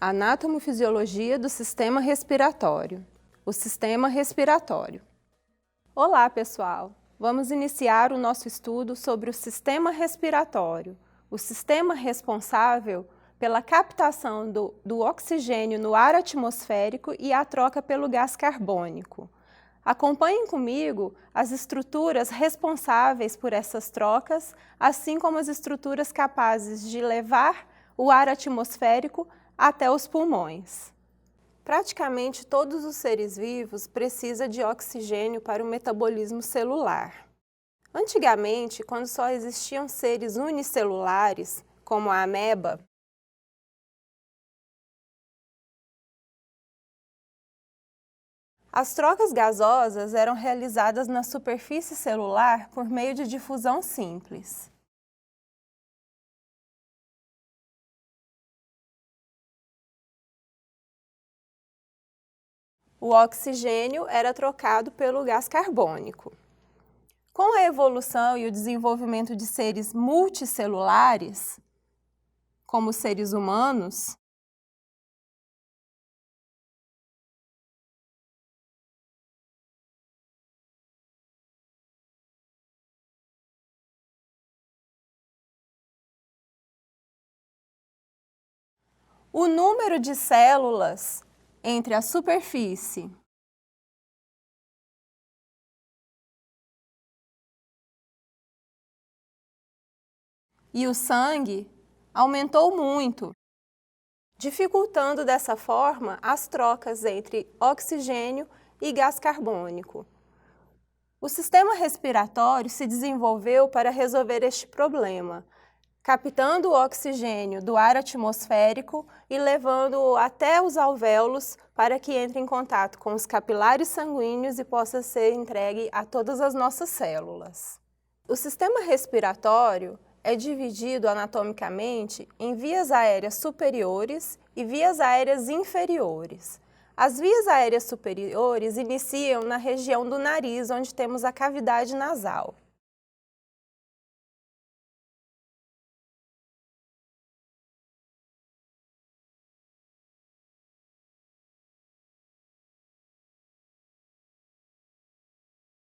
Anatomofisiologia do sistema respiratório. O sistema respiratório. Olá, pessoal! Vamos iniciar o nosso estudo sobre o sistema respiratório, o sistema responsável pela captação do oxigênio no ar atmosférico e a troca pelo gás carbônico. Acompanhem comigo as estruturas responsáveis por essas trocas, assim como as estruturas capazes de levar o ar atmosférico até os pulmões. Praticamente todos os seres vivos precisam de oxigênio para o metabolismo celular. Antigamente, quando só existiam seres unicelulares, como a ameba, as trocas gasosas eram realizadas na superfície celular por meio de difusão simples. O oxigênio era trocado pelo gás carbônico. Com a evolução e o desenvolvimento de seres multicelulares, como os seres humanos, o número de células entre a superfície e o sangue aumentou muito, dificultando dessa forma as trocas entre oxigênio e gás carbônico. O sistema respiratório se desenvolveu para resolver este problema, captando o oxigênio do ar atmosférico e levando-o até os alvéolos para que entre em contato com os capilares sanguíneos e possa ser entregue a todas as nossas células. O sistema respiratório é dividido anatomicamente em vias aéreas superiores e vias aéreas inferiores. As vias aéreas superiores iniciam na região do nariz, onde temos a cavidade nasal.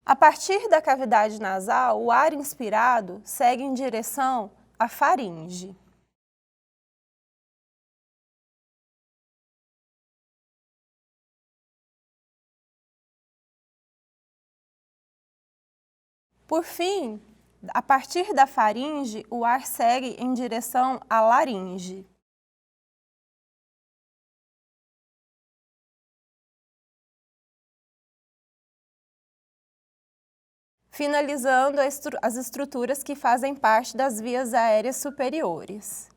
A partir da cavidade nasal, o ar inspirado segue em direção à faringe. Por fim, a partir da faringe, o ar segue em direção à laringe. Finalizando as estruturas que fazem parte das vias aéreas superiores.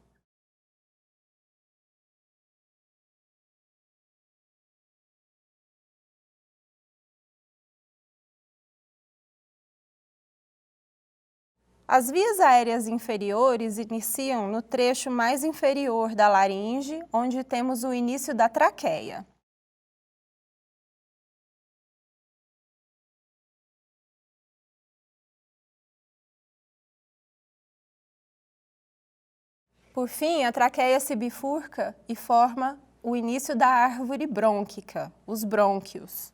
As vias aéreas inferiores iniciam no trecho mais inferior da laringe, onde temos o início da traqueia. Por fim, a traqueia se bifurca e forma o início da árvore brônquica, os brônquios.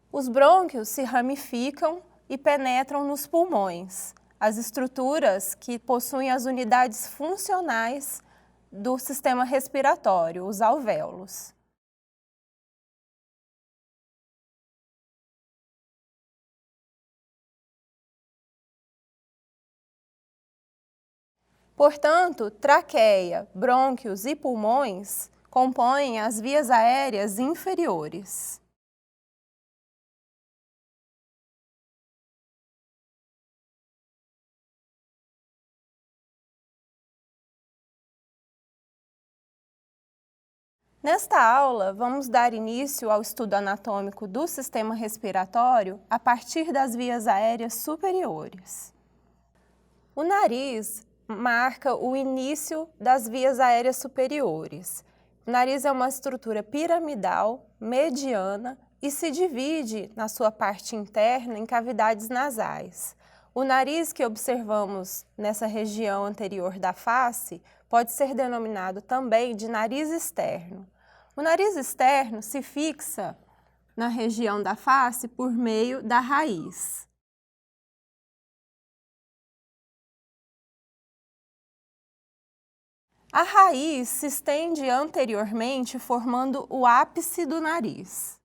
Os brônquios se ramificam e penetram nos pulmões, as estruturas que possuem as unidades funcionais do sistema respiratório, os alvéolos. Portanto, traqueia, brônquios e pulmões compõem as vias aéreas inferiores. Nesta aula, vamos dar início ao estudo anatômico do sistema respiratório a partir das vias aéreas superiores. O nariz marca o início das vias aéreas superiores. O nariz é uma estrutura piramidal, mediana e se divide na sua parte interna em cavidades nasais. O nariz que observamos nessa região anterior da face pode ser denominado também de nariz externo. O nariz externo se fixa na região da face por meio da raiz. A raiz se estende anteriormente, formando o ápice do nariz.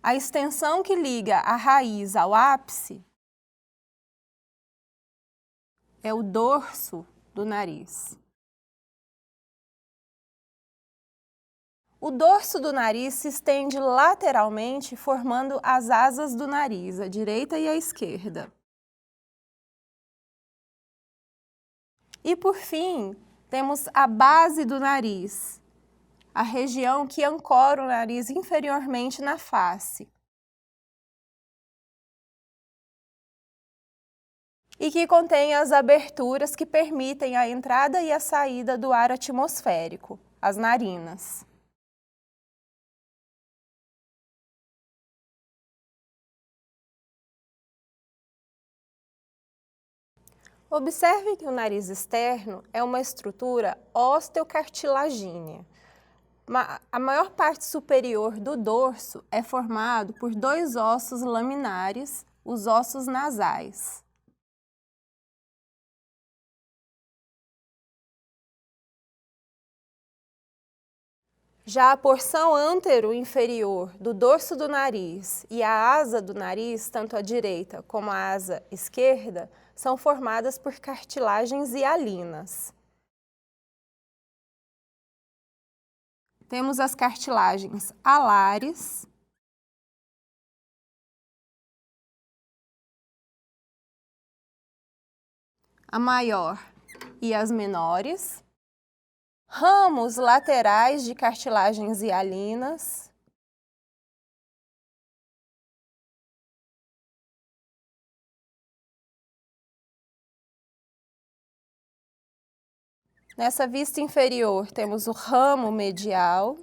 A extensão que liga a raiz ao ápice é o dorso do nariz. O dorso do nariz se estende lateralmente, formando as asas do nariz, a direita e a esquerda. E por fim, temos a base do nariz, a região que ancora o nariz inferiormente na face e que contém as aberturas que permitem a entrada e a saída do ar atmosférico, as narinas. Observe que o nariz externo é uma estrutura osteocartilagínea. A maior parte superior do dorso é formado por dois ossos laminares, os ossos nasais. Já a porção antero-inferior do dorso do nariz e a asa do nariz, tanto a direita como a asa esquerda, são formadas por cartilagens hialinas. Temos as cartilagens alares, a maior e as menores, ramos laterais de cartilagens hialinas, nessa vista inferior temos o ramo medial,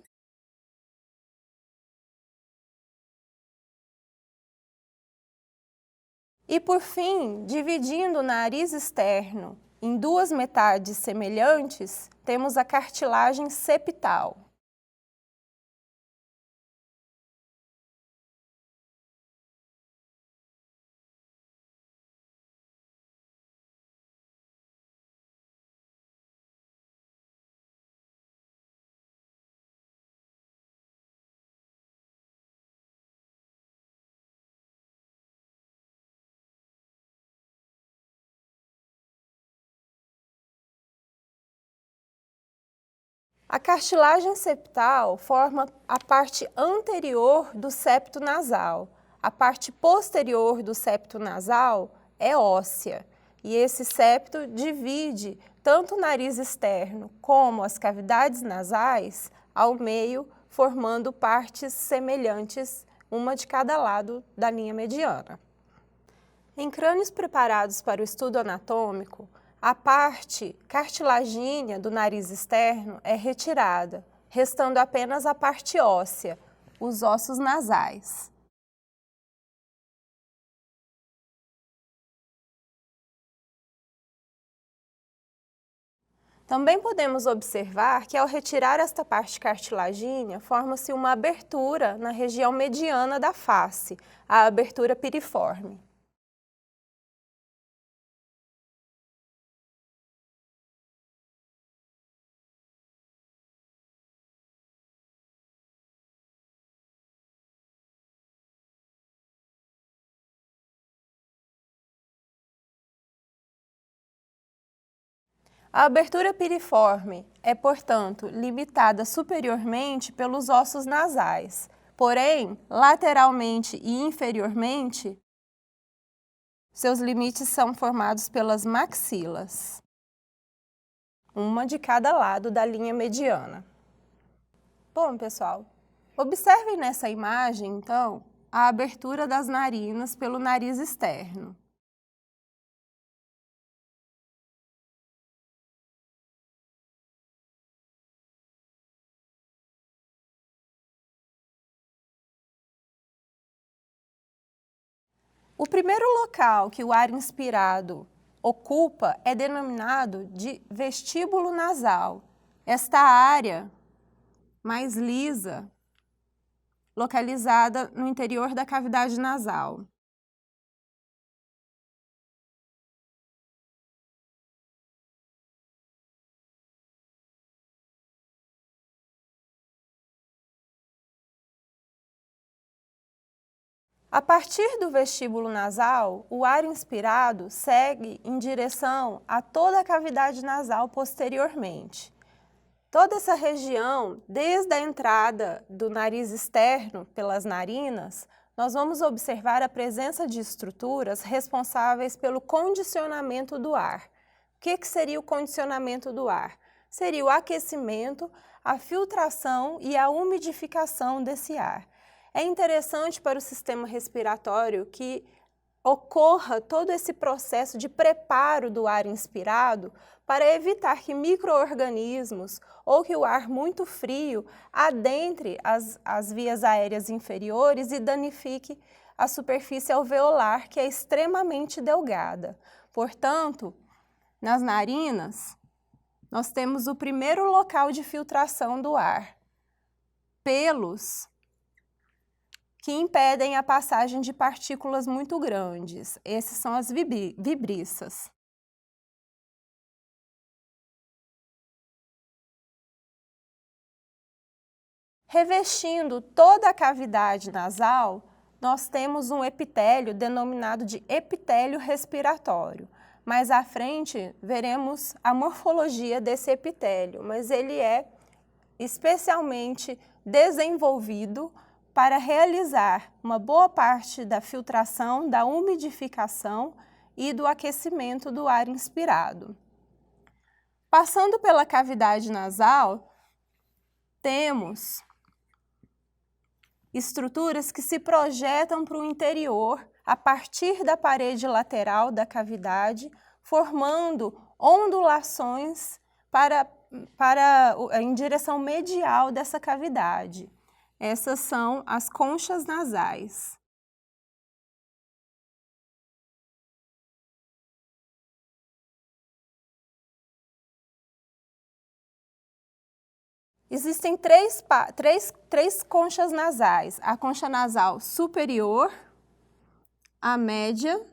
e por fim, dividindo o nariz externo em duas metades semelhantes, temos a cartilagem septal. A cartilagem septal forma a parte anterior do septo nasal. A parte posterior do septo nasal é óssea e esse septo divide tanto o nariz externo como as cavidades nasais ao meio, formando partes semelhantes, uma de cada lado da linha mediana. Em crânios preparados para o estudo anatômico, a parte cartilagínea do nariz externo é retirada, restando apenas a parte óssea, os ossos nasais. Também podemos observar que ao retirar esta parte cartilagínea, forma-se uma abertura na região mediana da face, a abertura piriforme. A abertura piriforme é, portanto, limitada superiormente pelos ossos nasais, porém, lateralmente e inferiormente, seus limites são formados pelas maxilas, uma de cada lado da linha mediana. Bom, pessoal, observem nessa imagem, então, a abertura das narinas pelo nariz externo. O primeiro local que o ar inspirado ocupa é denominado de vestíbulo nasal. Esta área mais lisa, localizada no interior da cavidade nasal. A partir do vestíbulo nasal, o ar inspirado segue em direção a toda a cavidade nasal posteriormente. Toda essa região, desde a entrada do nariz externo pelas narinas, nós vamos observar a presença de estruturas responsáveis pelo condicionamento do ar. O que seria o condicionamento do ar? Seria o aquecimento, a filtração e a umidificação desse ar. É interessante para o sistema respiratório que ocorra todo esse processo de preparo do ar inspirado para evitar que micro-organismos ou que o ar muito frio adentre as vias aéreas inferiores e danifique a superfície alveolar, que é extremamente delgada. Portanto, nas narinas, nós temos o primeiro local de filtração do ar. Pelos que impedem a passagem de partículas muito grandes. Esses são as vibriças. Revestindo toda a cavidade nasal, nós temos um epitélio denominado de epitélio respiratório. Mais à frente, veremos a morfologia desse epitélio, mas ele é especialmente desenvolvido para realizar uma boa parte da filtração, da umidificação e do aquecimento do ar inspirado. Passando pela cavidade nasal, temos estruturas que se projetam para o interior a partir da parede lateral da cavidade, formando ondulações em direção medial dessa cavidade. Essas são as conchas nasais. Existem três conchas nasais: a concha nasal superior, a média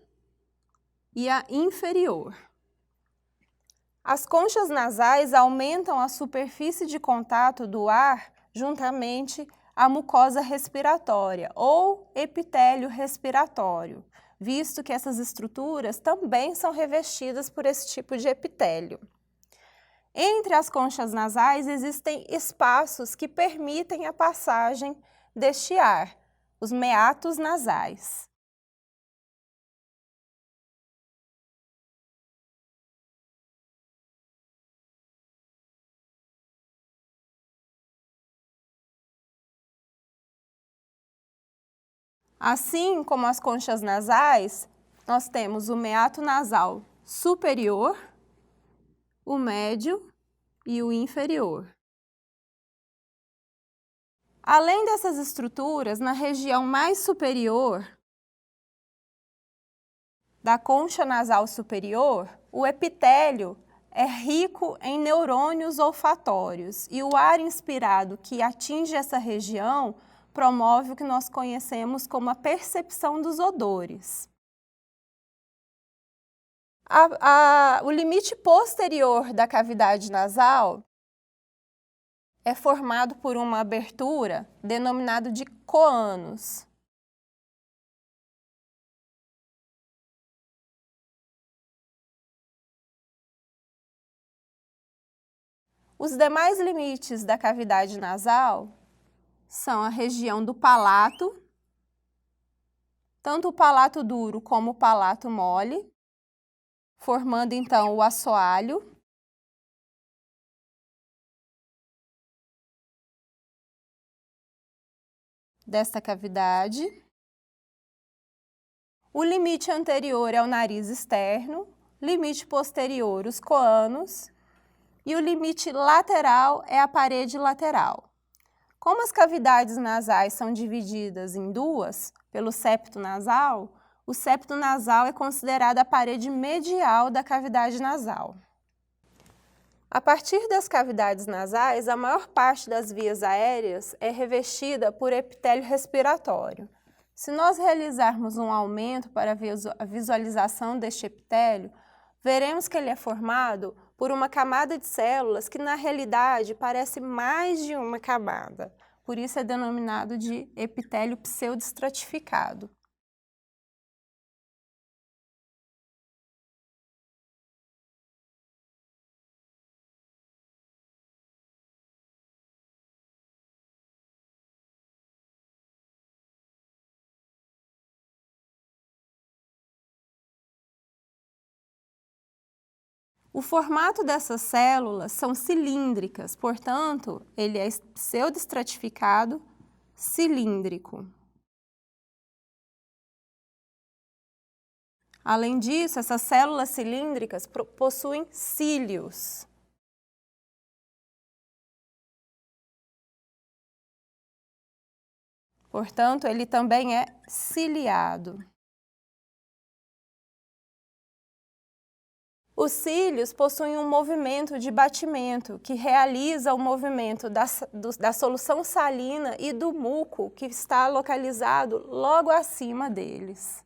e a inferior. As conchas nasais aumentam a superfície de contato do ar juntamente à mucosa respiratória ou epitélio respiratório, visto que essas estruturas também são revestidas por esse tipo de epitélio. Entre as conchas nasais existem espaços que permitem a passagem deste ar, os meatos nasais. Assim como as conchas nasais, nós temos o meato nasal superior, o médio e o inferior. Além dessas estruturas, na região mais superior da concha nasal superior, o epitélio é rico em neurônios olfatórios e o ar inspirado que atinge essa região promove o que nós conhecemos como a percepção dos odores. O limite posterior da cavidade nasal é formado por uma abertura denominada de coânos. Os demais limites da cavidade nasal são a região do palato, tanto o palato duro como o palato mole, formando então o assoalho. Desta cavidade. O limite anterior é o nariz externo, limite posterior os coânos e o limite lateral é a parede lateral. Como as cavidades nasais são divididas em duas, pelo septo nasal, o septo nasal é considerado a parede medial da cavidade nasal. A partir das cavidades nasais, a maior parte das vias aéreas é revestida por epitélio respiratório. Se nós realizarmos um aumento para a visualização deste epitélio, veremos que ele é formado por uma camada de células que, na realidade, parece mais de uma camada. Por isso é denominado de epitélio pseudoestratificado. O formato dessas células são cilíndricas, portanto, ele é pseudoestratificado cilíndrico. Além disso, essas células cilíndricas possuem cílios. Portanto, ele também é ciliado. Os cílios possuem um movimento de batimento, que realiza o movimento da solução salina e do muco, que está localizado logo acima deles.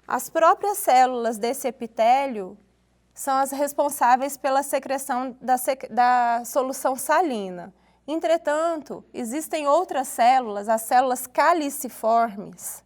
As próprias células desse epitélio são as responsáveis pela secreção da solução salina. Entretanto, existem outras células, as células caliciformes,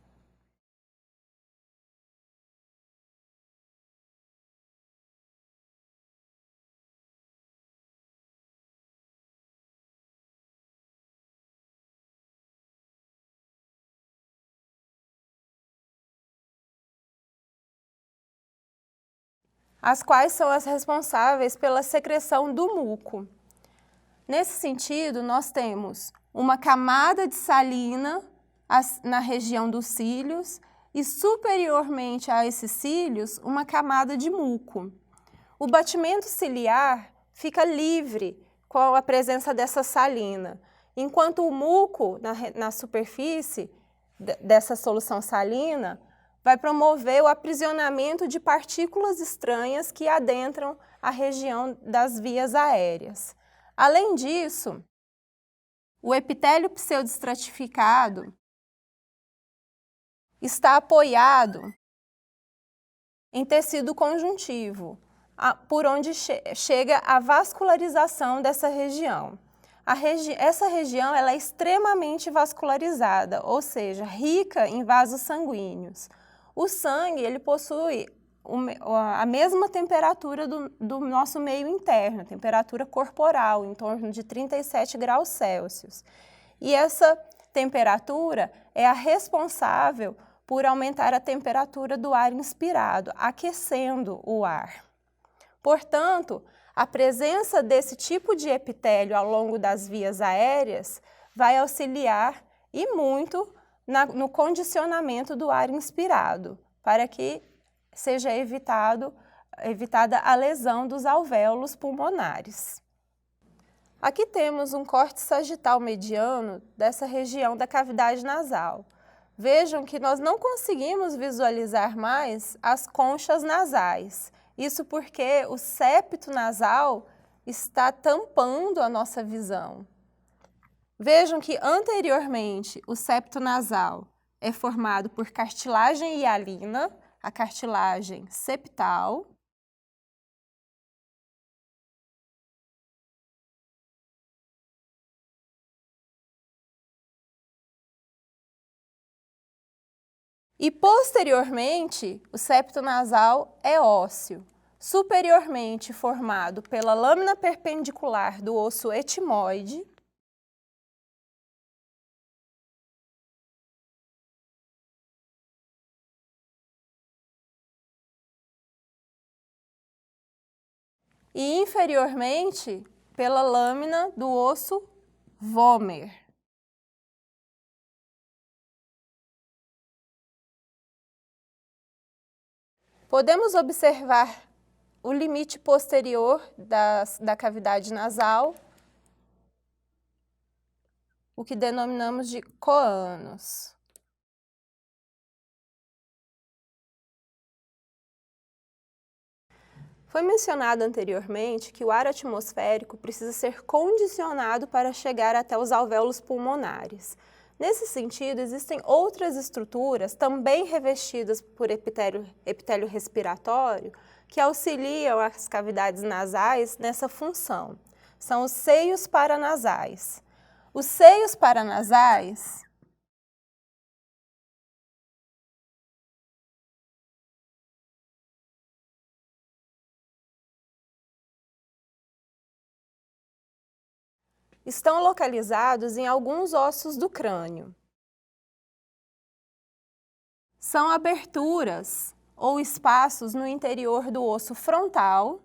as quais são as responsáveis pela secreção do muco. Nesse sentido, nós temos uma camada de salina na região dos cílios e, superiormente a esses cílios, uma camada de muco. O batimento ciliar fica livre com a presença dessa salina, enquanto o muco na superfície dessa solução salina vai promover o aprisionamento de partículas estranhas que adentram a região das vias aéreas. Além disso, o epitélio pseudoestratificado está apoiado em tecido conjuntivo, por onde chega a vascularização dessa região. Essa região ela é extremamente vascularizada, ou seja, rica em vasos sanguíneos. O sangue ele possui a mesma temperatura do nosso meio interno, temperatura corporal, em torno de 37 graus Celsius. E essa temperatura é a responsável por aumentar a temperatura do ar inspirado, aquecendo o ar. Portanto, a presença desse tipo de epitélio ao longo das vias aéreas vai auxiliar e muito no condicionamento do ar inspirado, para que seja evitada a lesão dos alvéolos pulmonares. Aqui temos um corte sagital mediano dessa região da cavidade nasal. Vejam que nós não conseguimos visualizar mais as conchas nasais. Isso porque o septo nasal está tampando a nossa visão. Vejam que anteriormente o septo nasal é formado por cartilagem hialina, a cartilagem septal. E posteriormente, o septo nasal é ósseo, superiormente formado pela lâmina perpendicular do osso etimoide, e inferiormente pela lâmina do osso vômer. Podemos observar o limite posterior da cavidade nasal, o que denominamos de coânos. Foi mencionado anteriormente que o ar atmosférico precisa ser condicionado para chegar até os alvéolos pulmonares. Nesse sentido, existem outras estruturas, também revestidas por epitélio respiratório, que auxiliam as cavidades nasais nessa função. São os seios paranasais. Os seios paranasais estão localizados em alguns ossos do crânio. São aberturas ou espaços no interior do osso frontal,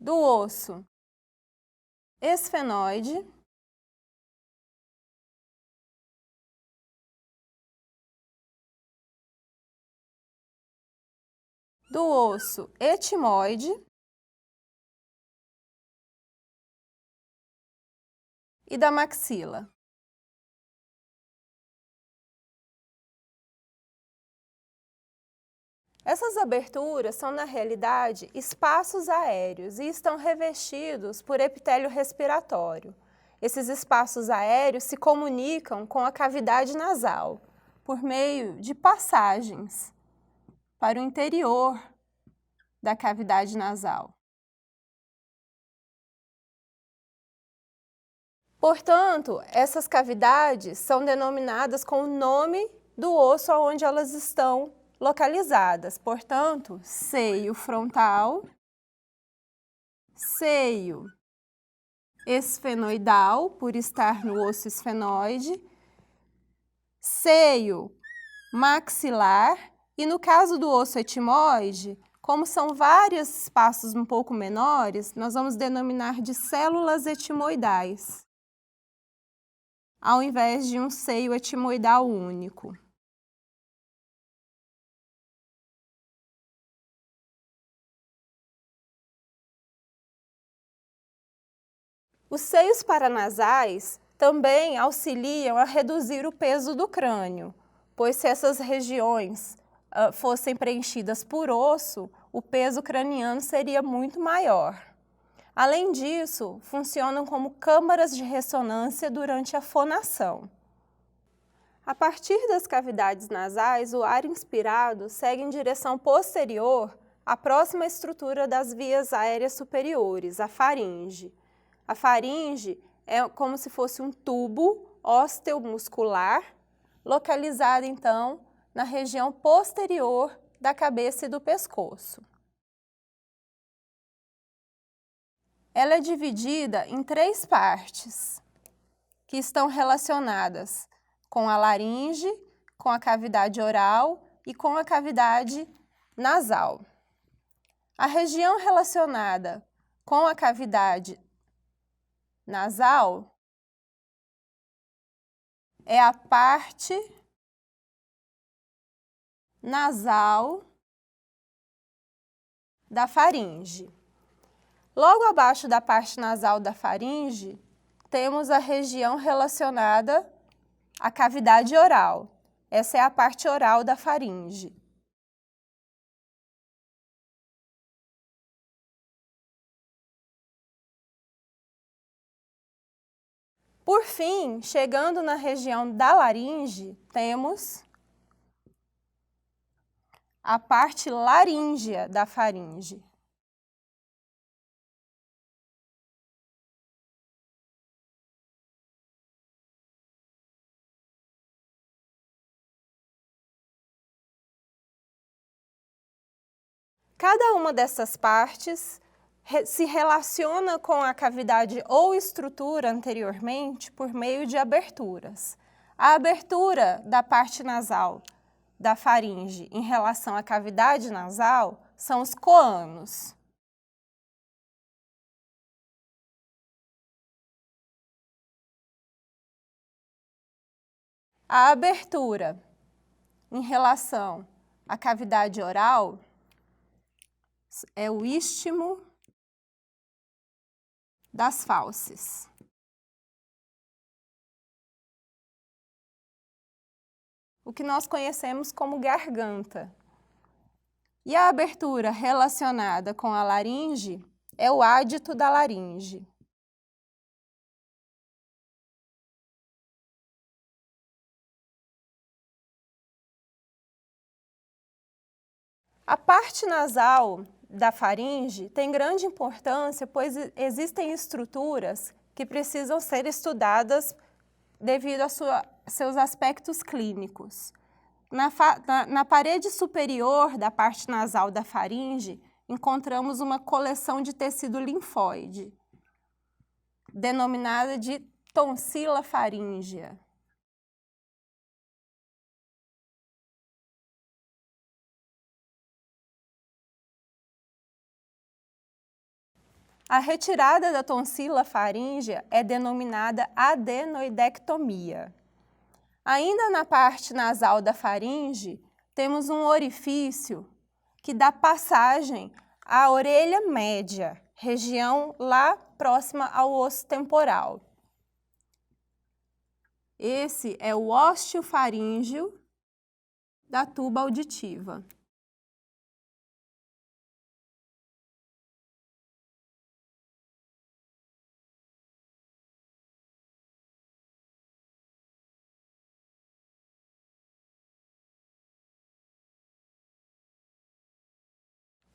do osso esfenoide, do osso etimoide e da maxila. Essas aberturas são, na realidade, espaços aéreos e estão revestidos por epitélio respiratório. Esses espaços aéreos se comunicam com a cavidade nasal por meio de passagens para o interior da cavidade nasal. Portanto, essas cavidades são denominadas com o nome do osso onde elas estão localizadas. Portanto, seio frontal, seio esfenoidal, por estar no osso esfenoide, seio maxilar e, no caso do osso etimoide, como são vários espaços um pouco menores, nós vamos denominar de células etimoidais, ao invés de um seio etimoidal único. Os seios paranasais também auxiliam a reduzir o peso do crânio, pois se essas regiões fossem preenchidas por osso, o peso craniano seria muito maior. Além disso, funcionam como câmaras de ressonância durante a fonação. A partir das cavidades nasais, o ar inspirado segue em direção posterior à próxima estrutura das vias aéreas superiores, a faringe. A faringe é como se fosse um tubo osteomuscular, localizado, então, na região posterior da cabeça e do pescoço. Ela é dividida em 3 partes, que estão relacionadas com a laringe, com a cavidade oral e com a cavidade nasal. A região relacionada com a cavidade nasal é a parte nasal da faringe. Logo abaixo da parte nasal da faringe, temos a região relacionada à cavidade oral. Essa é a parte oral da faringe. Por fim, chegando na região da laringe, temos a parte laríngea da faringe. Cada uma dessas partes se relaciona com a cavidade ou estrutura anteriormente por meio de aberturas. A abertura da parte nasal da faringe em relação à cavidade nasal são os coânos. A abertura em relação à cavidade oral é o istmo das fauces. O que nós conhecemos como garganta. E a abertura relacionada com a laringe é o ádito da laringe. A parte nasal da faringe tem grande importância, pois existem estruturas que precisam ser estudadas devido aos seus aspectos clínicos. Na parede superior da parte nasal da faringe, encontramos uma coleção de tecido linfóide, denominada de tonsila faríngea. A retirada da tonsila faríngea é denominada adenoidectomia. Ainda na parte nasal da faringe, temos um orifício que dá passagem à orelha média, região lá próxima ao osso temporal. Esse é o ósteo faríngeo da tuba auditiva.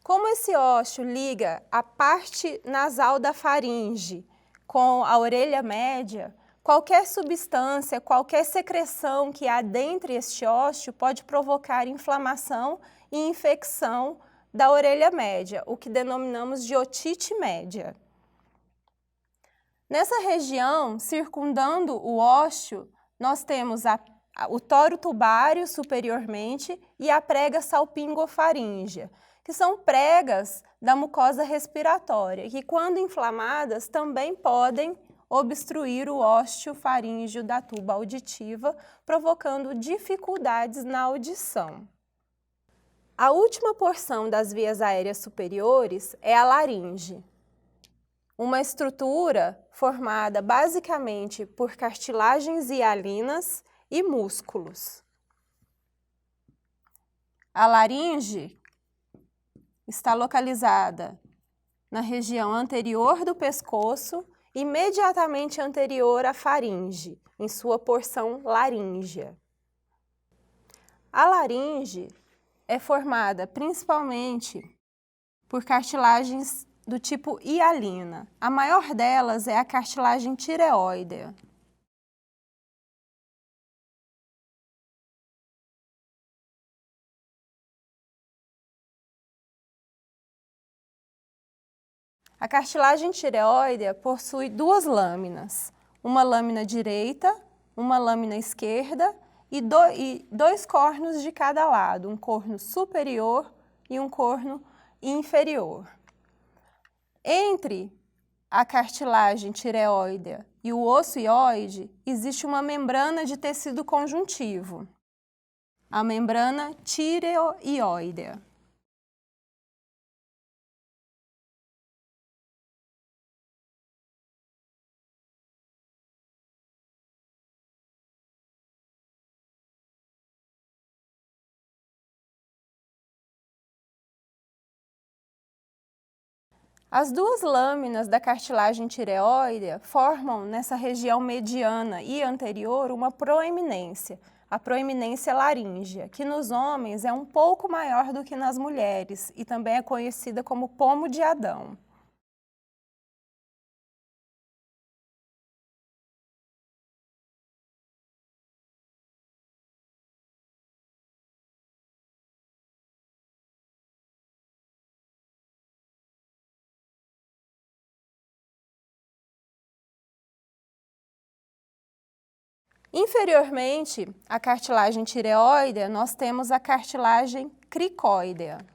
Como esse ósseo liga a parte nasal da faringe com a orelha média, qualquer substância, qualquer secreção que adentre este ósseo pode provocar inflamação e infecção da orelha média, o que denominamos de otite média. Nessa região, circundando o ósseo, nós temos o toro tubário superiormente e a prega salpingofaríngea, que são pregas da mucosa respiratória, que quando inflamadas também podem obstruir o ósseo faríngeo da tuba auditiva, provocando dificuldades na audição. A última porção das vias aéreas superiores é a laringe, uma estrutura formada basicamente por cartilagens hialinas e músculos. A laringe está localizada na região anterior do pescoço, imediatamente anterior à faringe, em sua porção laríngea. A laringe é formada principalmente por cartilagens do tipo hialina. A maior delas é a cartilagem tireoidea. A cartilagem tireoidea possui duas lâminas, uma lâmina direita, uma lâmina esquerda e dois cornos de cada lado, um corno superior e um corno inferior. Entre a cartilagem tireoidea e o osso ióide, existe uma membrana de tecido conjuntivo, a membrana tireoióidea. As duas lâminas da cartilagem tireoidea formam, nessa região mediana e anterior, uma proeminência, a proeminência laríngea, que nos homens é um pouco maior do que nas mulheres e também é conhecida como pomo de Adão. Inferiormente à cartilagem tireoidea, nós temos a cartilagem cricóidea.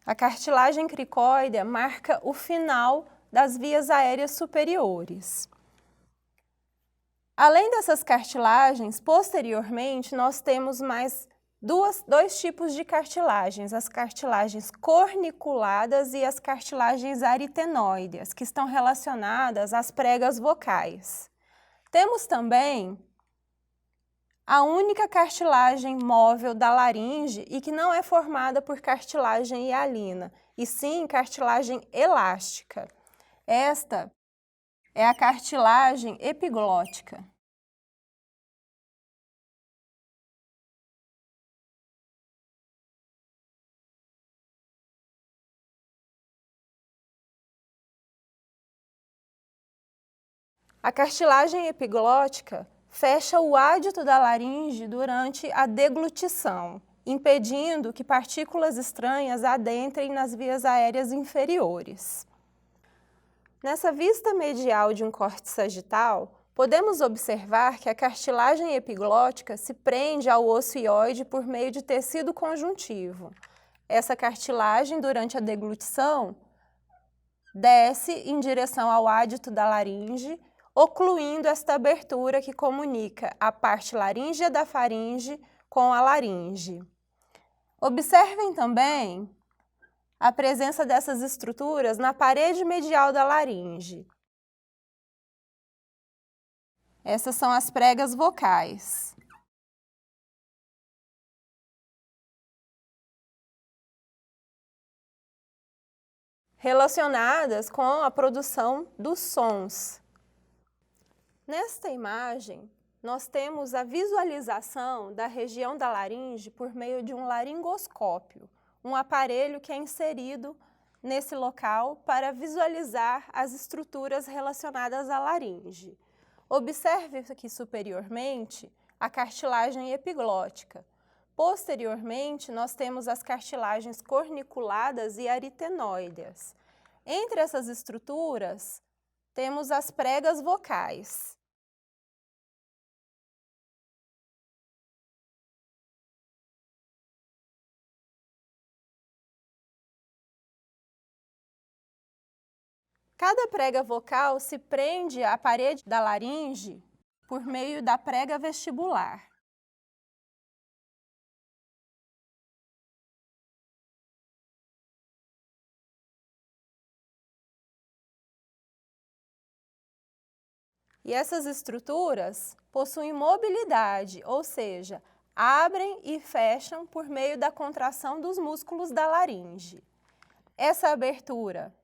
A cartilagem cricóidea marca o final das vias aéreas superiores. Além dessas cartilagens, posteriormente, nós temos mais dois tipos de cartilagens, as cartilagens corniculadas e as cartilagens aritenoides, que estão relacionadas às pregas vocais. Temos também a única cartilagem móvel da laringe e que não é formada por cartilagem hialina, e sim cartilagem elástica. Esta é a cartilagem epiglótica. A cartilagem epiglótica fecha o ádito da laringe durante a deglutição, impedindo que partículas estranhas adentrem nas vias aéreas inferiores. Nessa vista medial de um corte sagital, podemos observar que a cartilagem epiglótica se prende ao osso hioide por meio de tecido conjuntivo. Essa cartilagem, durante a deglutição, desce em direção ao ádito da laringe, ocluindo esta abertura que comunica a parte laríngea da faringe com a laringe. Observem também a presença dessas estruturas na parede medial da laringe. Essas são as pregas vocais. Relacionadas com a produção dos sons. Nesta imagem, nós temos a visualização da região da laringe por meio de um laringoscópio, um aparelho que é inserido nesse local para visualizar as estruturas relacionadas à laringe. Observe aqui superiormente a cartilagem epiglótica. Posteriormente, nós temos as cartilagens corniculadas e aritenoides. Entre essas estruturas, temos as pregas vocais. Cada prega vocal se prende à parede da laringe por meio da prega vestibular. E essas estruturas possuem mobilidade, ou seja, abrem e fecham por meio da contração dos músculos da laringe. Essa abertura,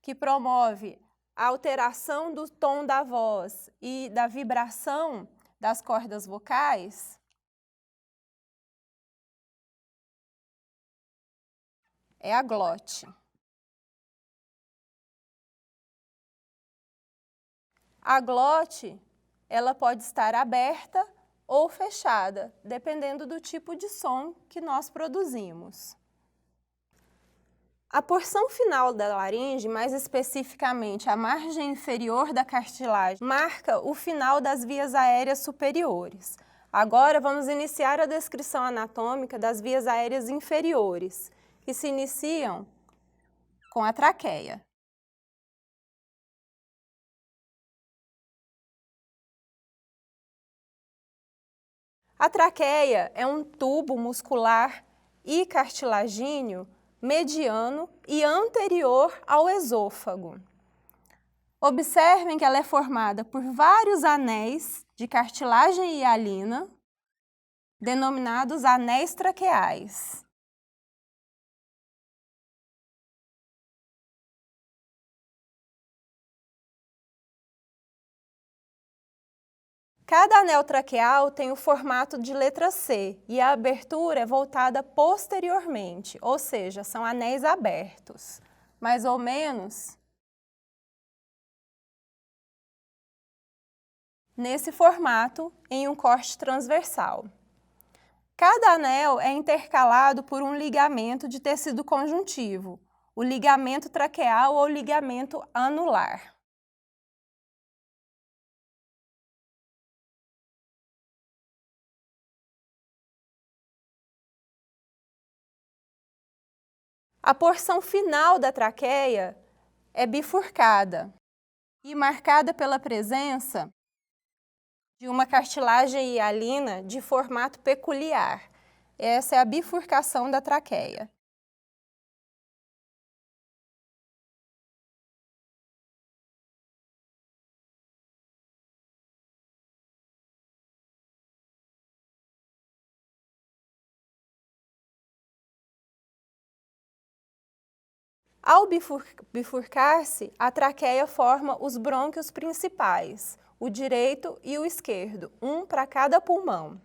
que promove a alteração do tom da voz e da vibração das cordas vocais, é a glote. A glote, ela pode estar aberta ou fechada, dependendo do tipo de som que nós produzimos. A porção final da laringe, mais especificamente a margem inferior da cartilagem, marca o final das vias aéreas superiores. Agora vamos iniciar a descrição anatômica das vias aéreas inferiores, que se iniciam com a traqueia. A traqueia é um tubo muscular e cartilagíneo mediano e anterior ao esôfago. Observem que ela é formada por vários anéis de cartilagem hialina, denominados anéis traqueais. Cada anel traqueal tem o formato de letra C e a abertura é voltada posteriormente, ou seja, são anéis abertos, mais ou menos nesse formato em um corte transversal. Cada anel é intercalado por um ligamento de tecido conjuntivo, o ligamento traqueal ou ligamento anular. A porção final da traqueia é bifurcada e marcada pela presença de uma cartilagem hialina de formato peculiar. Essa é a bifurcação da traqueia. Ao bifurcar-se, a traqueia forma os brônquios principais, o direito e o esquerdo, um para cada pulmão.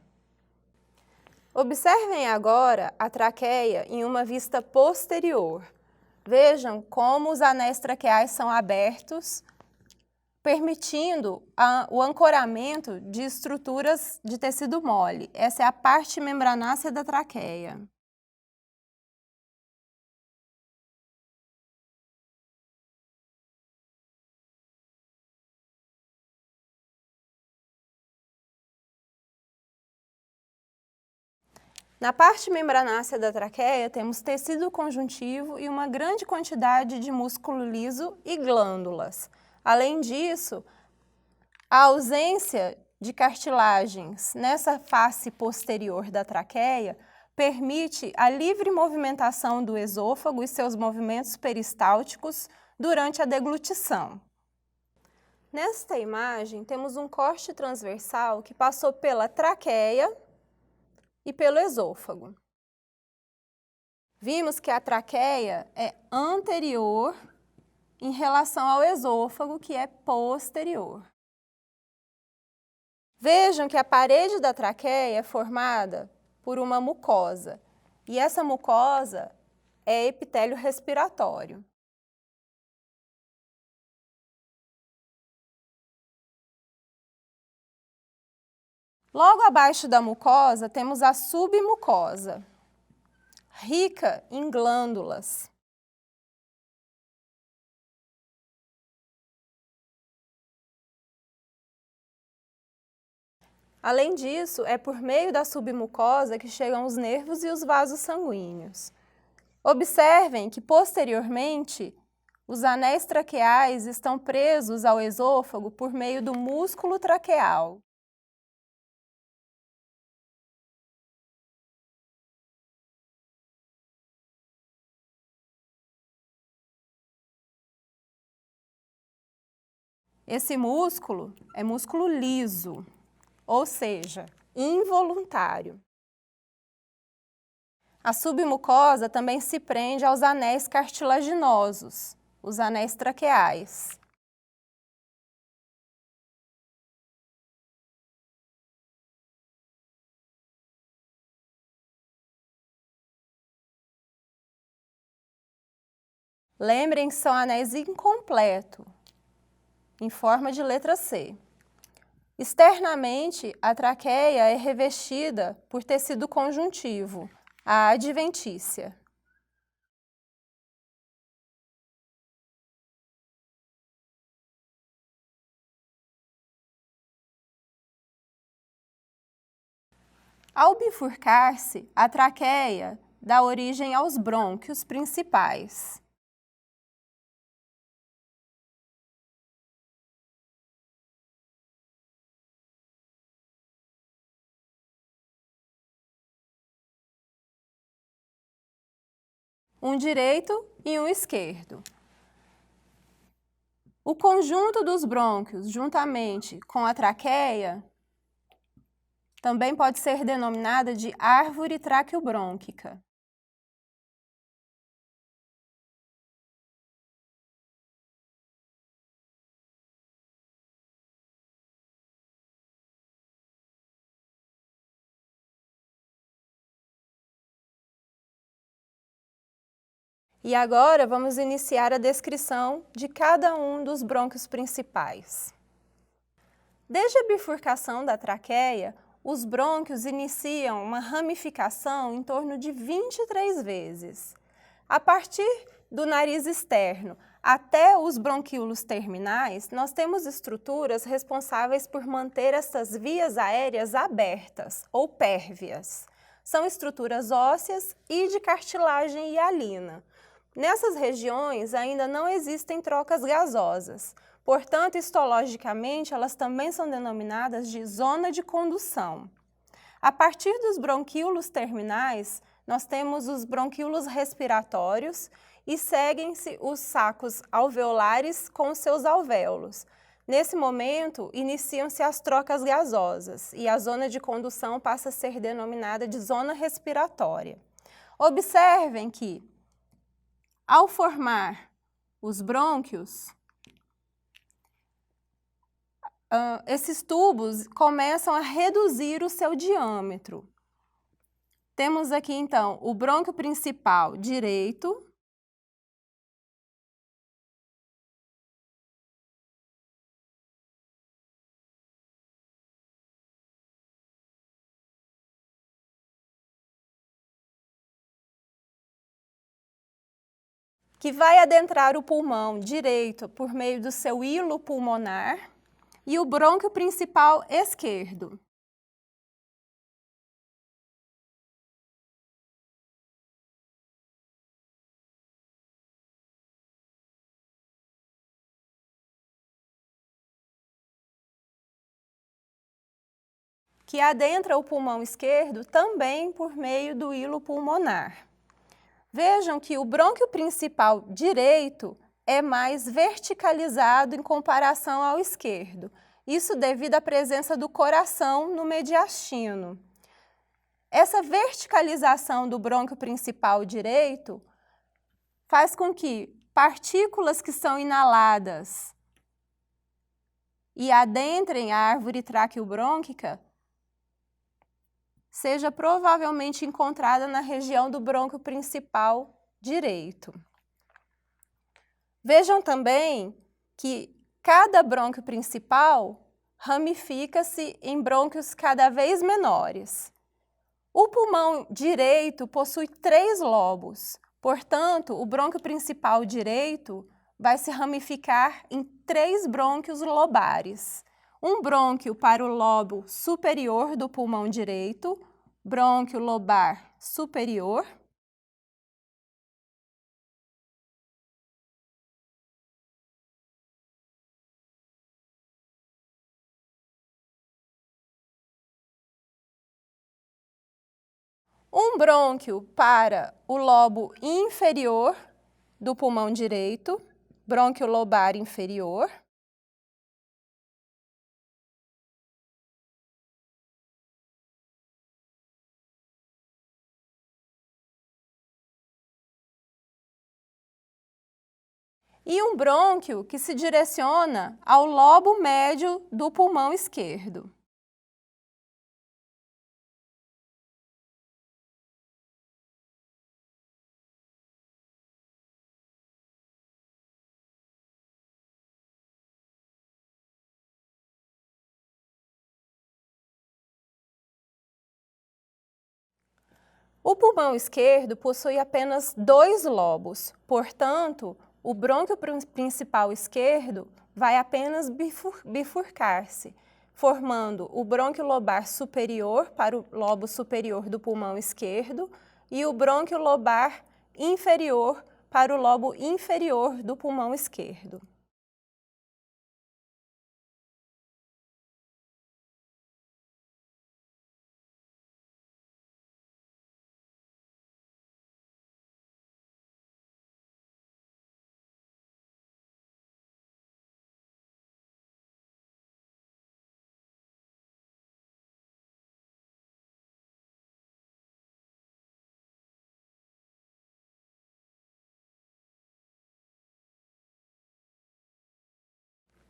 Observem agora a traqueia em uma vista posterior. Vejam como os anéis traqueais são abertos, permitindo o ancoramento de estruturas de tecido mole. Essa é a parte membranácea da traqueia. Na parte membranácea da traqueia, temos tecido conjuntivo e uma grande quantidade de músculo liso e glândulas. Além disso, a ausência de cartilagens nessa face posterior da traqueia permite a livre movimentação do esôfago e seus movimentos peristálticos durante a deglutição. Nesta imagem, temos um corte transversal que passou pela traqueia e pelo esôfago. Vimos que a traqueia é anterior em relação ao esôfago, que é posterior. Vejam que a parede da traqueia é formada por uma mucosa, e essa mucosa é epitélio respiratório. Logo abaixo da mucosa, temos a submucosa, rica em glândulas. Além disso, é por meio da submucosa que chegam os nervos e os vasos sanguíneos. Observem que, posteriormente, os anéis traqueais estão presos ao esôfago por meio do músculo traqueal. Esse músculo é músculo liso, ou seja, involuntário. A submucosa também se prende aos anéis cartilaginosos, os anéis traqueais. Lembrem que são anéis incompletos, em forma de letra C. Externamente, a traqueia é revestida por tecido conjuntivo, a adventícia. Ao bifurcar-se, a traqueia dá origem aos brônquios principais. Um direito e um esquerdo. O conjunto dos brônquios, juntamente com a traqueia, também pode ser denominada de árvore traqueobrônquica. E agora vamos iniciar a descrição de cada um dos brônquios principais. Desde a bifurcação da traqueia, os brônquios iniciam uma ramificação em torno de 23 vezes. A partir do nariz externo até os bronquíolos terminais, nós temos estruturas responsáveis por manter essas vias aéreas abertas ou pérvias. São estruturas ósseas e de cartilagem hialina. Nessas regiões ainda não existem trocas gasosas, portanto, histologicamente, elas também são denominadas de zona de condução. A partir dos bronquíolos terminais, nós temos os bronquíolos respiratórios e seguem-se os sacos alveolares com seus alvéolos. Nesse momento, iniciam-se as trocas gasosas e a zona de condução passa a ser denominada de zona respiratória. Observem que, ao formar os brônquios, esses tubos começam a reduzir o seu diâmetro. Temos aqui, então, o brônquio principal direito, que vai adentrar o pulmão direito por meio do seu hilo pulmonar, e o brônquio principal esquerdo. Que adentra o pulmão esquerdo também por meio do hilo pulmonar. Vejam que o brônquio principal direito é mais verticalizado em comparação ao esquerdo. Isso devido à presença do coração no mediastino. Essa verticalização do brônquio principal direito faz com que partículas que são inaladas e adentrem a árvore traqueobrônquica seja provavelmente encontrada na região do brônquio principal direito. Vejam também que cada brônquio principal ramifica-se em brônquios cada vez menores. O pulmão direito possui 3 lobos, portanto, o brônquio principal direito vai se ramificar em 3 brônquios lobares. Um brônquio para o lobo superior do pulmão direito, brônquio lobar superior. Um brônquio para o lobo inferior do pulmão direito, brônquio lobar inferior. E um brônquio que se direciona ao lobo médio do pulmão esquerdo. O pulmão esquerdo possui apenas 2 lobos, portanto, o brônquio principal esquerdo vai apenas bifurcar-se, formando o brônquio lobar superior para o lobo superior do pulmão esquerdo e o brônquio lobar inferior para o lobo inferior do pulmão esquerdo.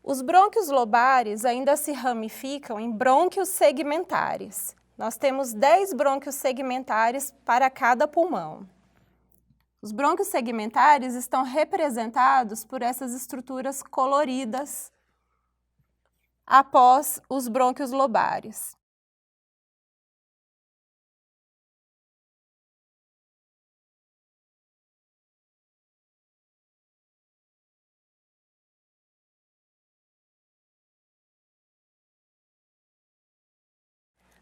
Os brônquios lobares ainda se ramificam em brônquios segmentares. Nós temos 10 brônquios segmentares para cada pulmão. Os brônquios segmentares estão representados por essas estruturas coloridas após os brônquios lobares.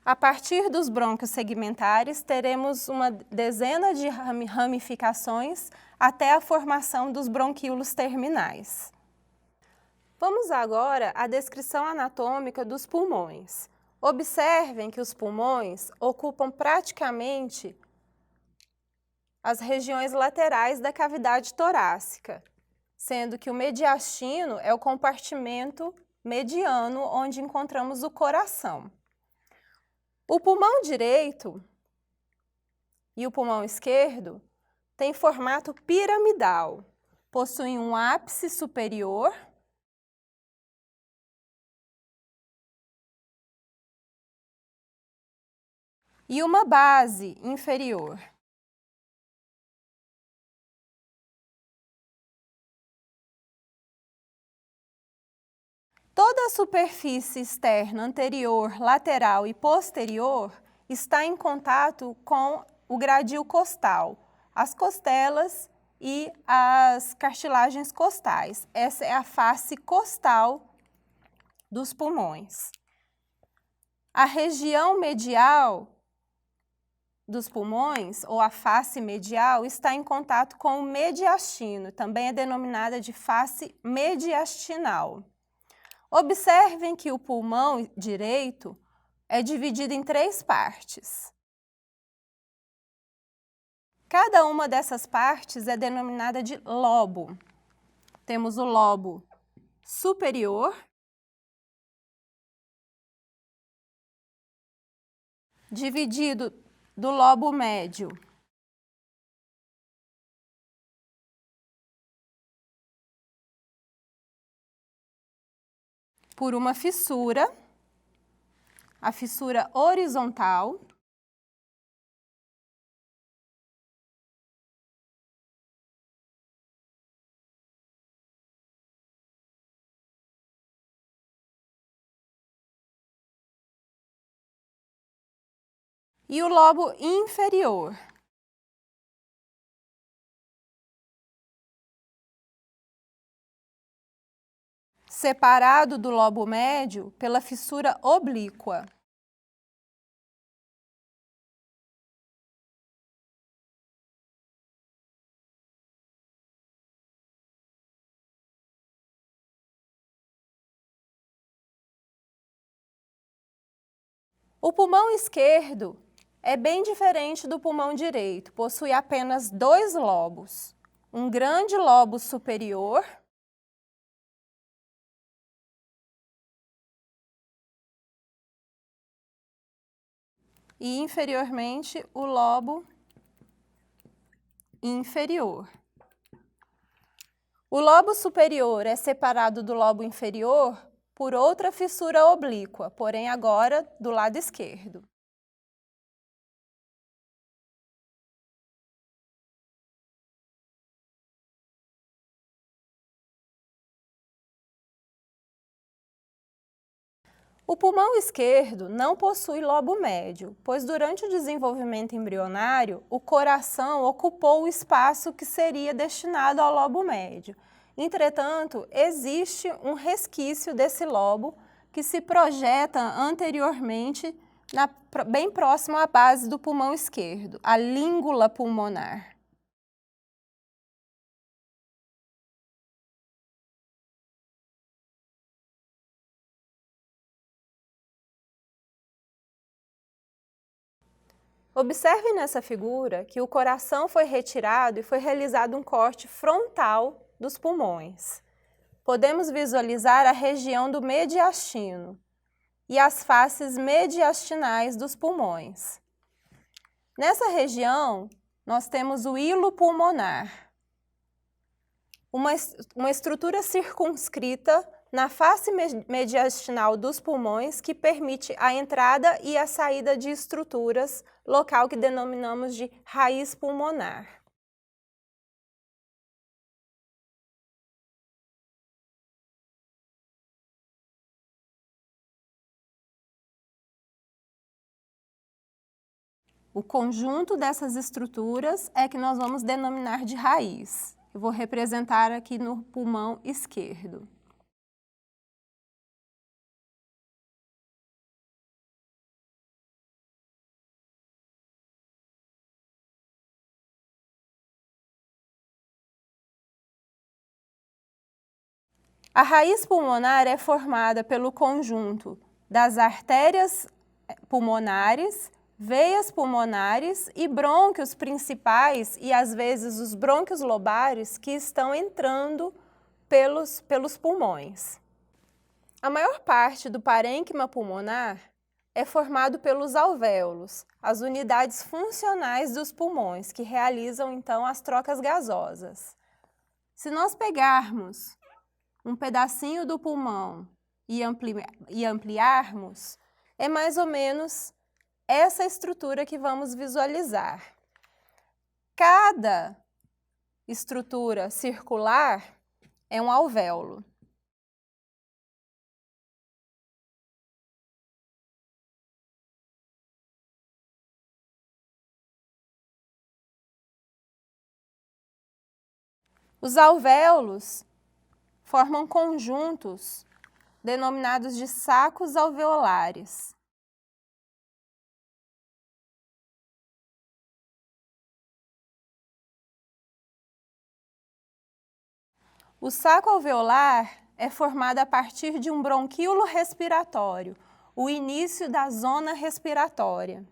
A partir dos brônquios segmentares, teremos uma dezena de ramificações até a formação dos bronquíolos terminais. Vamos agora à descrição anatômica dos pulmões. Observem que os pulmões ocupam praticamente as regiões laterais da cavidade torácica, sendo que o mediastino é o compartimento mediano onde encontramos o coração. O pulmão direito e o pulmão esquerdo têm formato piramidal, possuem um ápice superior e uma base inferior. Toda a superfície externa anterior, lateral e posterior está em contato com o gradil costal, as costelas e as cartilagens costais. Essa é a face costal dos pulmões. A região medial dos pulmões, ou a face medial, está em contato com o mediastino, também é denominada de face mediastinal. Observem que o pulmão direito é dividido em 3 partes. Cada uma dessas partes é denominada de lobo. Temos o lobo superior, dividido do lobo médio. Por uma fissura, a fissura horizontal. E o lobo inferior. Separado do lobo médio pela fissura oblíqua. O pulmão esquerdo é bem diferente do pulmão direito, possui apenas 2 lobos. Um grande lobo superior e inferiormente o lobo inferior. O lobo superior é separado do lobo inferior por outra fissura oblíqua, porém agora do lado esquerdo. O pulmão esquerdo não possui lobo médio, pois durante o desenvolvimento embrionário, o coração ocupou o espaço que seria destinado ao lobo médio. Entretanto, existe um resquício desse lobo que se projeta anteriormente, bem próximo à base do pulmão esquerdo, a língula pulmonar. Observe nessa figura que o coração foi retirado e foi realizado um corte frontal dos pulmões. Podemos visualizar a região do mediastino e as faces mediastinais dos pulmões. Nessa região, nós temos o hilo pulmonar, uma estrutura circunscrita na face mediastinal dos pulmões que permite a entrada e a saída de estruturas, local que denominamos de raiz pulmonar. O conjunto dessas estruturas é que nós vamos denominar de raiz. Eu vou representar aqui no pulmão esquerdo. A raiz pulmonar é formada pelo conjunto das artérias pulmonares, veias pulmonares e brônquios principais e, às vezes, os brônquios lobares que estão entrando pelos pulmões. A maior parte do parênquima pulmonar é formado pelos alvéolos, as unidades funcionais dos pulmões, que realizam, então, as trocas gasosas. Se nós pegarmos um pedacinho do pulmão e ampliarmos, é mais ou menos essa estrutura que vamos visualizar. Cada estrutura circular é um alvéolo. Os alvéolos formam conjuntos denominados de sacos alveolares. O saco alveolar é formado a partir de um bronquíolo respiratório, o início da zona respiratória.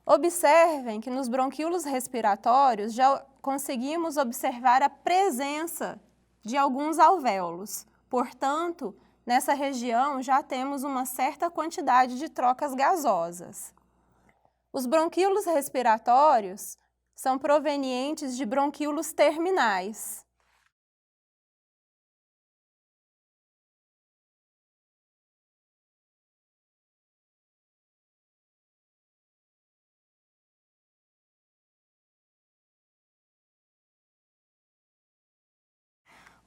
Observem que nos bronquíolos respiratórios já conseguimos observar a presença de alguns alvéolos. Portanto, nessa região já temos uma certa quantidade de trocas gasosas. Os bronquíolos respiratórios são provenientes de bronquíolos terminais.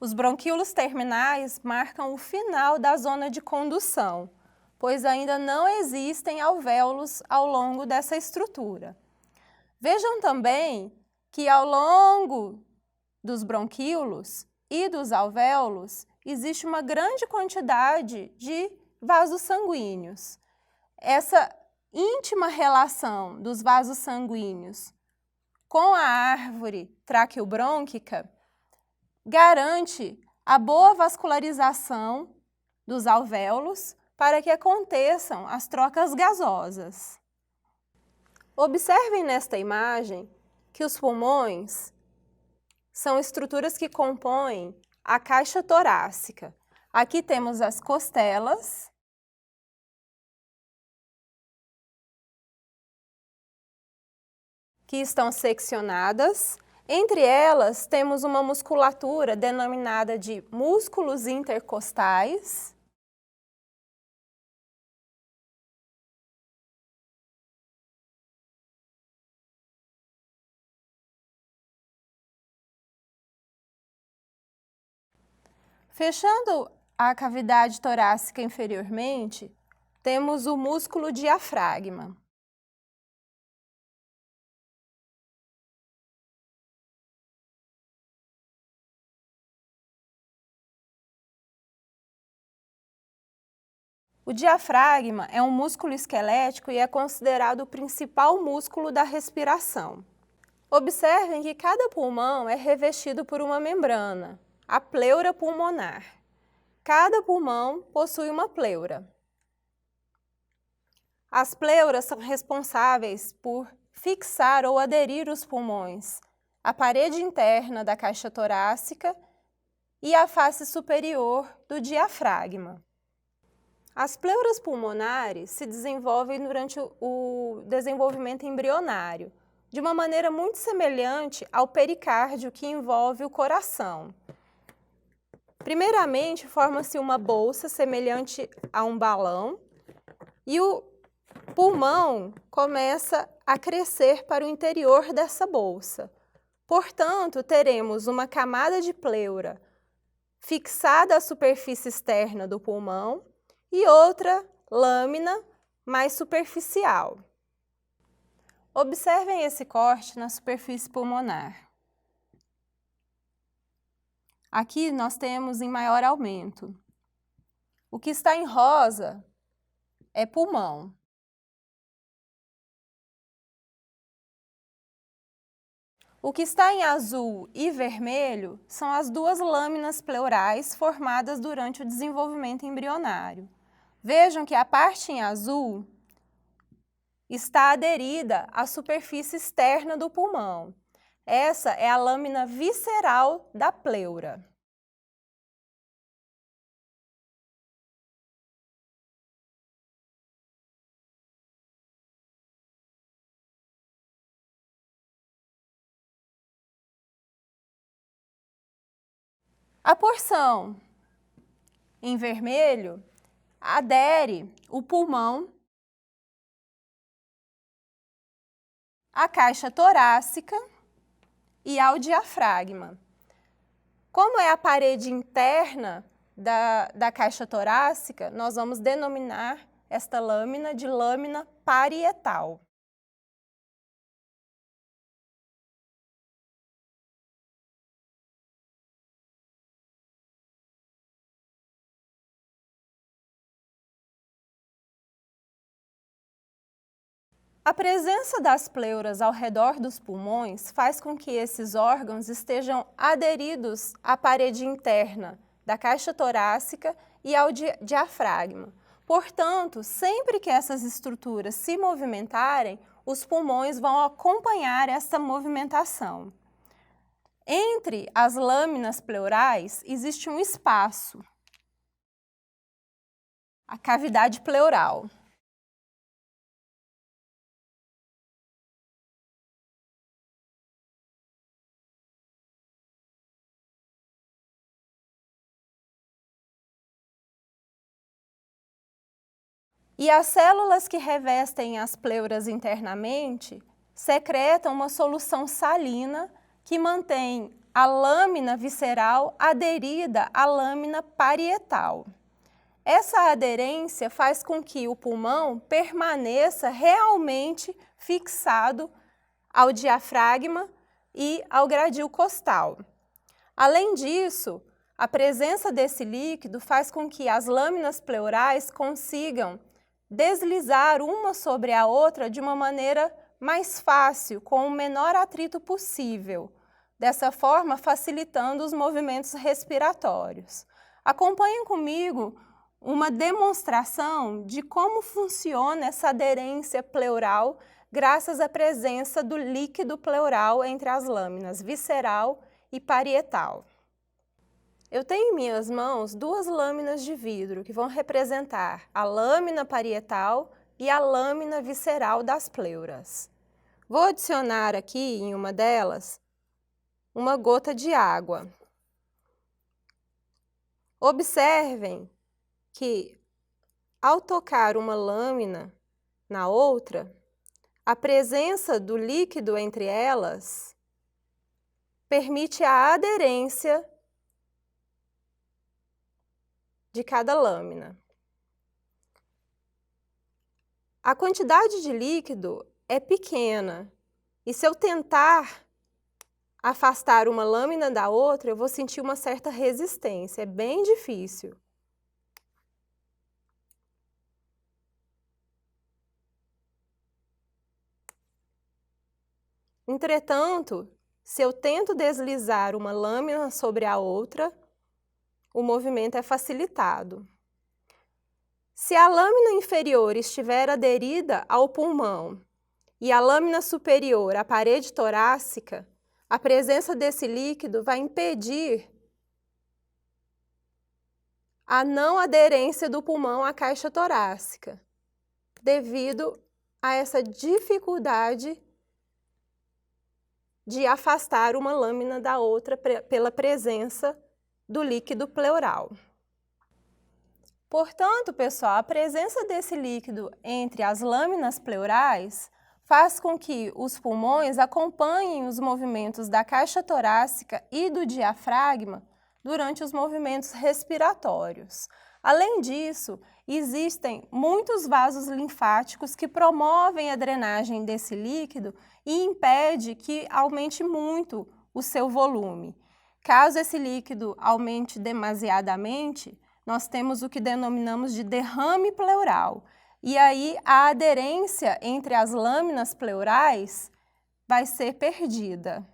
Os bronquíolos terminais marcam o final da zona de condução, pois ainda não existem alvéolos ao longo dessa estrutura. Vejam também que ao longo dos bronquíolos e dos alvéolos existe uma grande quantidade de vasos sanguíneos. Essa íntima relação dos vasos sanguíneos com a árvore traqueobrônquica garante a boa vascularização dos alvéolos para que aconteçam as trocas gasosas. Observem nesta imagem que os pulmões são estruturas que compõem a caixa torácica. Aqui temos as costelas, que estão seccionadas. Entre elas, temos uma musculatura denominada de músculos intercostais. Fechando a cavidade torácica inferiormente, temos o músculo diafragma. O diafragma é um músculo esquelético e é considerado o principal músculo da respiração. Observem que cada pulmão é revestido por uma membrana, a pleura pulmonar. Cada pulmão possui uma pleura. As pleuras são responsáveis por fixar ou aderir os pulmões à parede interna da caixa torácica e à face superior do diafragma. As pleuras pulmonares se desenvolvem durante o desenvolvimento embrionário, de uma maneira muito semelhante ao pericárdio que envolve o coração. Primeiramente, forma-se uma bolsa semelhante a um balão e o pulmão começa a crescer para o interior dessa bolsa. Portanto, teremos uma camada de pleura fixada à superfície externa do pulmão e outra lâmina mais superficial. Observem esse corte na superfície pulmonar. Aqui nós temos em maior aumento. O que está em rosa é pulmão. O que está em azul e vermelho são as duas lâminas pleurais formadas durante o desenvolvimento embrionário. Vejam que a parte em azul está aderida à superfície externa do pulmão. Essa é a lâmina visceral da pleura. A porção em vermelho adere o pulmão à caixa torácica e ao diafragma. Como é a parede interna da caixa torácica, nós vamos denominar esta lâmina de lâmina parietal. A presença das pleuras ao redor dos pulmões faz com que esses órgãos estejam aderidos à parede interna da caixa torácica e ao diafragma. Portanto, sempre que essas estruturas se movimentarem, os pulmões vão acompanhar essa movimentação. Entre as lâminas pleurais existe um espaço, a cavidade pleural. E as células que revestem as pleuras internamente secretam uma solução salina que mantém a lâmina visceral aderida à lâmina parietal. Essa aderência faz com que o pulmão permaneça realmente fixado ao diafragma e ao gradil costal. Além disso, a presença desse líquido faz com que as lâminas pleurais consigam deslizar uma sobre a outra de uma maneira mais fácil, com o menor atrito possível, dessa forma facilitando os movimentos respiratórios. Acompanhem comigo uma demonstração de como funciona essa aderência pleural graças à presença do líquido pleural entre as lâminas visceral e parietal. Eu tenho em minhas mãos duas lâminas de vidro que vão representar a lâmina parietal e a lâmina visceral das pleuras. Vou adicionar aqui em uma delas uma gota de água. Observem que ao tocar uma lâmina na outra, a presença do líquido entre elas permite a aderência de cada lâmina. A quantidade de líquido é pequena e se eu tentar afastar uma lâmina da outra, eu vou sentir uma certa resistência, é bem difícil. Entretanto, se eu tento deslizar uma lâmina sobre a outra, o movimento é facilitado. Se a lâmina inferior estiver aderida ao pulmão e a lâmina superior à parede torácica, a presença desse líquido vai impedir a não aderência do pulmão à caixa torácica, devido a essa dificuldade de afastar uma lâmina da outra pela presença do líquido pleural. Portanto, pessoal, a presença desse líquido entre as lâminas pleurais faz com que os pulmões acompanhem os movimentos da caixa torácica e do diafragma durante os movimentos respiratórios. Além disso, existem muitos vasos linfáticos que promovem a drenagem desse líquido e impede que aumente muito o seu volume. Caso esse líquido aumente demasiadamente, nós temos o que denominamos de derrame pleural. E aí a aderência entre as lâminas pleurais vai ser perdida.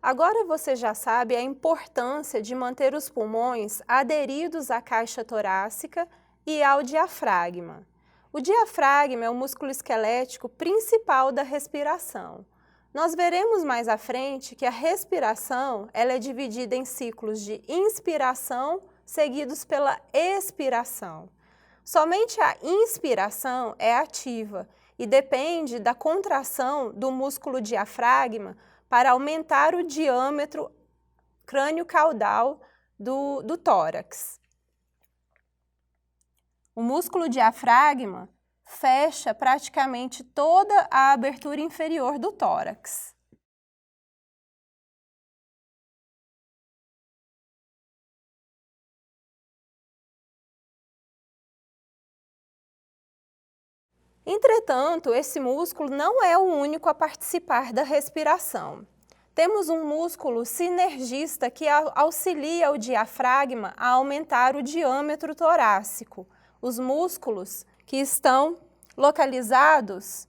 Agora você já sabe a importância de manter os pulmões aderidos à caixa torácica e ao diafragma. O diafragma é o músculo esquelético principal da respiração. Nós veremos mais à frente que a respiração ela é dividida em ciclos de inspiração seguidos pela expiração. Somente a inspiração é ativa e depende da contração do músculo diafragma para aumentar o diâmetro crânio-caudal do tórax. O músculo diafragma fecha praticamente toda a abertura inferior do tórax. Entretanto, esse músculo não é o único a participar da respiração. Temos um músculo sinergista que auxilia o diafragma a aumentar o diâmetro torácico. Os músculos que estão localizados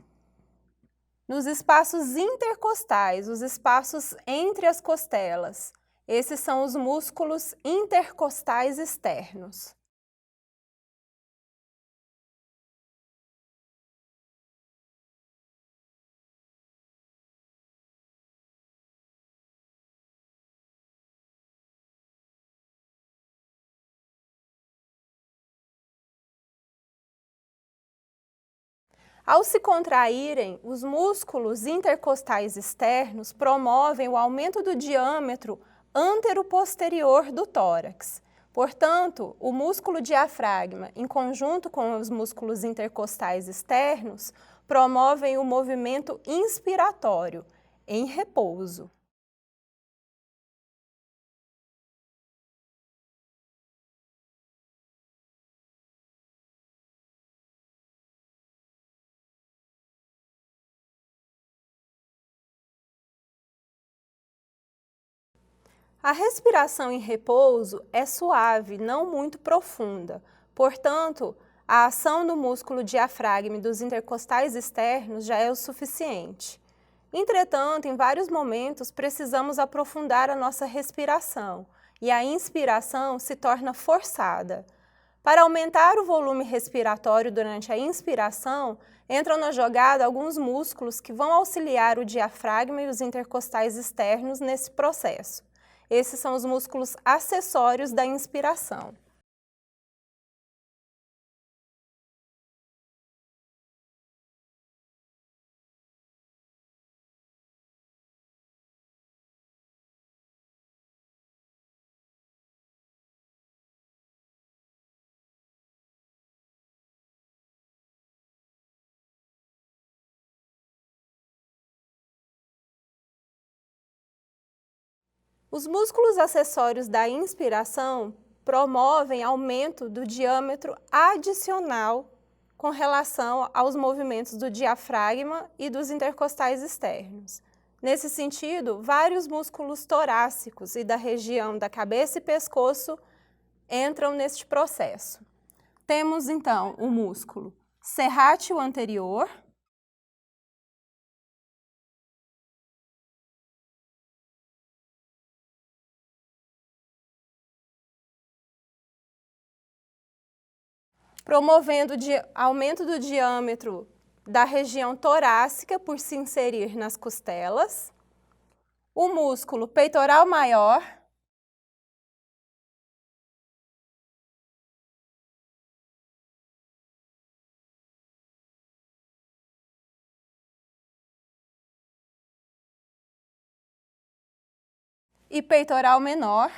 nos espaços intercostais, os espaços entre as costelas. Esses são os músculos intercostais externos. Ao se contraírem, os músculos intercostais externos promovem o aumento do diâmetro antero-posterior do tórax. Portanto, o músculo diafragma, em conjunto com os músculos intercostais externos, promovem o movimento inspiratório, em repouso. A respiração em repouso é suave, não muito profunda. Portanto, a ação do músculo diafragma e dos intercostais externos já é o suficiente. Entretanto, em vários momentos, precisamos aprofundar a nossa respiração e a inspiração se torna forçada. Para aumentar o volume respiratório durante a inspiração, entram na jogada alguns músculos que vão auxiliar o diafragma e os intercostais externos nesse processo. Esses são os músculos acessórios da inspiração. Os músculos acessórios da inspiração promovem aumento do diâmetro adicional com relação aos movimentos do diafragma e dos intercostais externos. Nesse sentido, vários músculos torácicos e da região da cabeça e pescoço entram neste processo. Temos então o músculo serrátil anterior, promovendo aumento do diâmetro da região torácica por se inserir nas costelas. O músculo peitoral maior, e peitoral menor.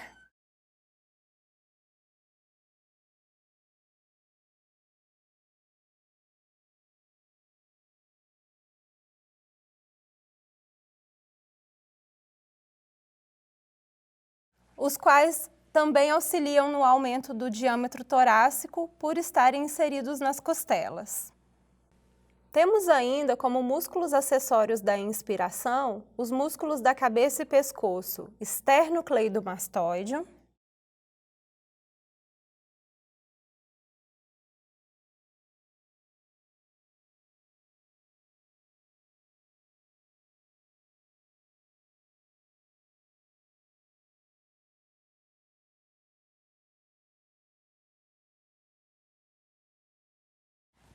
Os quais também auxiliam no aumento do diâmetro torácico por estarem inseridos nas costelas. Temos ainda como músculos acessórios da inspiração os músculos da cabeça e pescoço, esternocleidomastoide,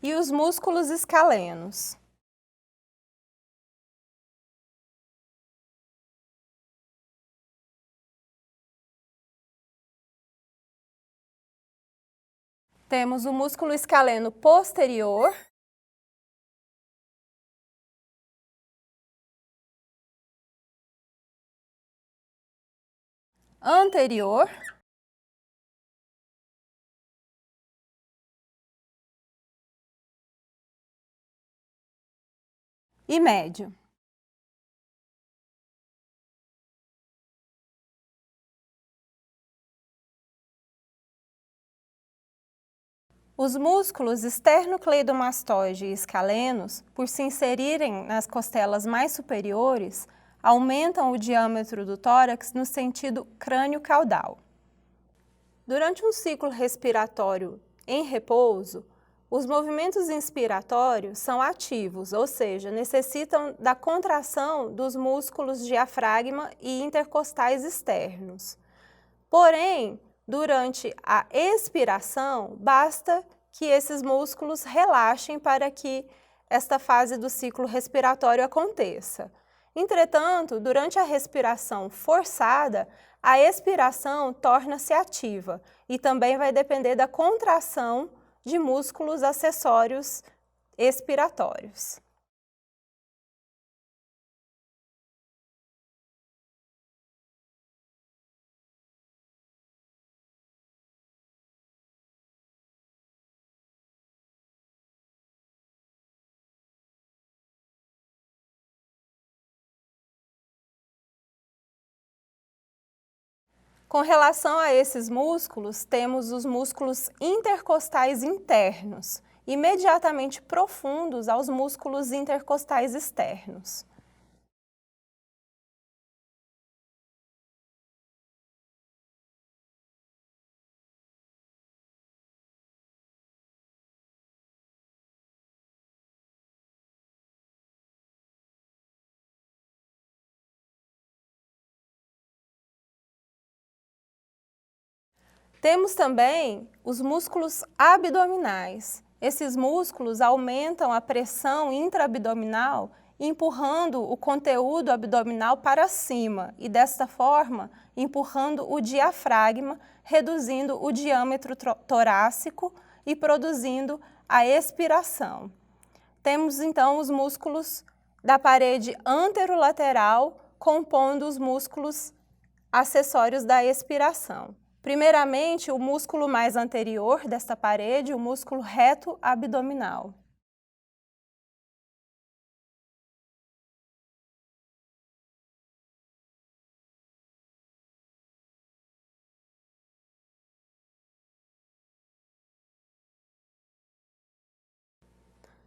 e os músculos escalenos. Temos o músculo escaleno posterior, anterior e médio. Os músculos esternocleidomastoide e escalenos, por se inserirem nas costelas mais superiores, aumentam o diâmetro do tórax no sentido crânio-caudal. Durante um ciclo respiratório em repouso, os movimentos inspiratórios são ativos, ou seja, necessitam da contração dos músculos diafragma e intercostais externos. Porém, durante a expiração, basta que esses músculos relaxem para que esta fase do ciclo respiratório aconteça. Entretanto, durante a respiração forçada, a expiração torna-se ativa e também vai depender da contração de músculos acessórios expiratórios. Com relação a esses músculos, temos os músculos intercostais internos, imediatamente profundos aos músculos intercostais externos. Temos também os músculos abdominais. Esses músculos aumentam a pressão intraabdominal, empurrando o conteúdo abdominal para cima e, desta forma, empurrando o diafragma, reduzindo o diâmetro torácico e produzindo a expiração. Temos, então, os músculos da parede anterolateral, compondo os músculos acessórios da expiração. Primeiramente, o músculo mais anterior desta parede, o músculo reto abdominal.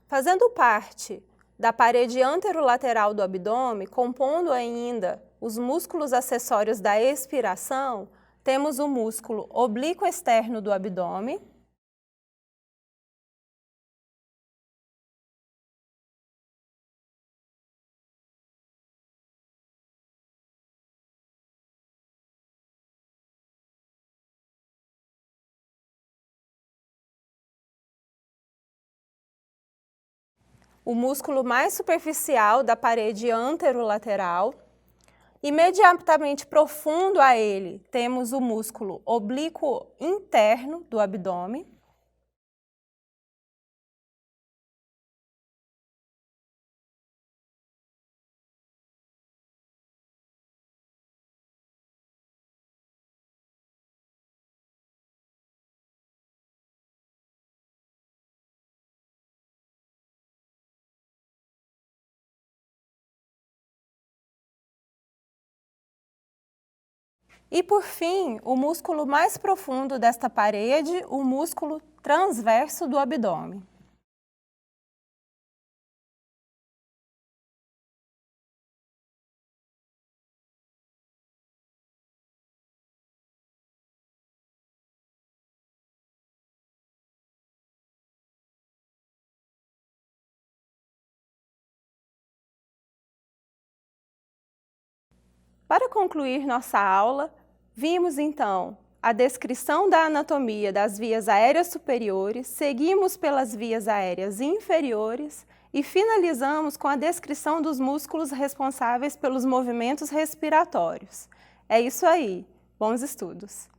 Fazendo parte da parede anterolateral do abdômen, compondo ainda os músculos acessórios da expiração, temos o músculo oblíquo externo do abdômen, o músculo mais superficial da parede anterolateral. Imediatamente profundo a ele, temos o músculo oblíquo interno do abdômen. E, por fim, o músculo mais profundo desta parede, o músculo transverso do abdômen. Para concluir nossa aula, vimos então a descrição da anatomia das vias aéreas superiores, seguimos pelas vias aéreas inferiores e finalizamos com a descrição dos músculos responsáveis pelos movimentos respiratórios. É isso aí, bons estudos!